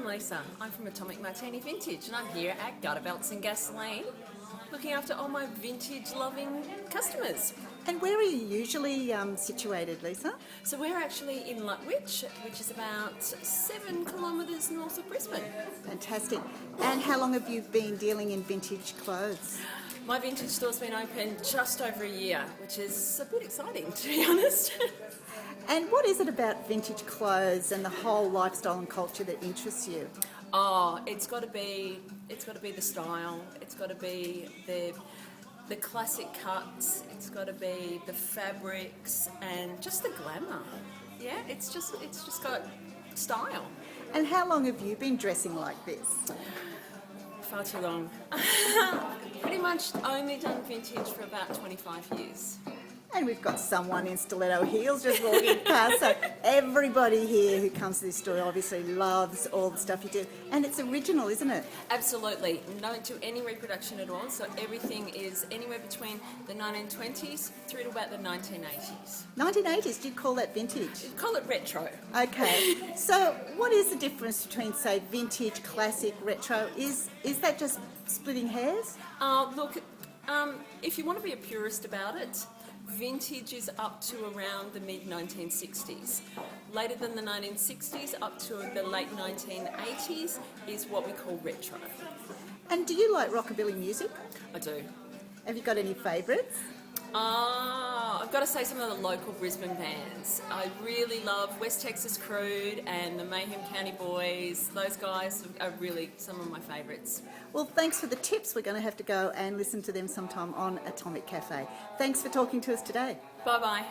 I'm Lisa. I'm from Atomic Martini Vintage and I'm here at Garterbelts and Gasoline looking after all my vintage-loving customers. And where are you usually situated, Lisa? So we're actually in Lutwyche, which is about 7 kilometres north of Brisbane. Fantastic. And how long have you been dealing in vintage clothes? My vintage store's been open just over a year, which is a bit exciting, to be honest. And what is it about vintage clothes and the whole lifestyle and culture that interests you? Oh, it's got to be the style. It's got to be the classic cuts. It's got to be the fabrics and just the glamour. Yeah, it's just got style. And how long have you been dressing like this? Far too long. Pretty much only done vintage for about 25 years. And we've got someone in stiletto heels just walking past. So everybody here who comes to this store obviously loves all the stuff you do. And it's original, isn't it? Absolutely. Don't do any reproduction at all. So everything is anywhere between the 1920s through to about the 1980s. 1980s, do you call that vintage? Call it retro. Okay. So what is the difference between, say, vintage, classic, retro? Is that just splitting hairs? Look, if you want to be a purist about it, vintage is up to around the mid-1960s. Later than the 1960s, up to the late 1980s, is what we call retro. And do you like rockabilly music? I do. Have you got any favourites? I've got to say some of the local Brisbane bands. I really love West Texas Crude and the Mayhem County Boys. Those guys are really some of my favourites. Well, thanks for the tips. We're going to have to go and listen to them sometime on Atomic Cafe. Thanks for talking to us today. Bye-bye.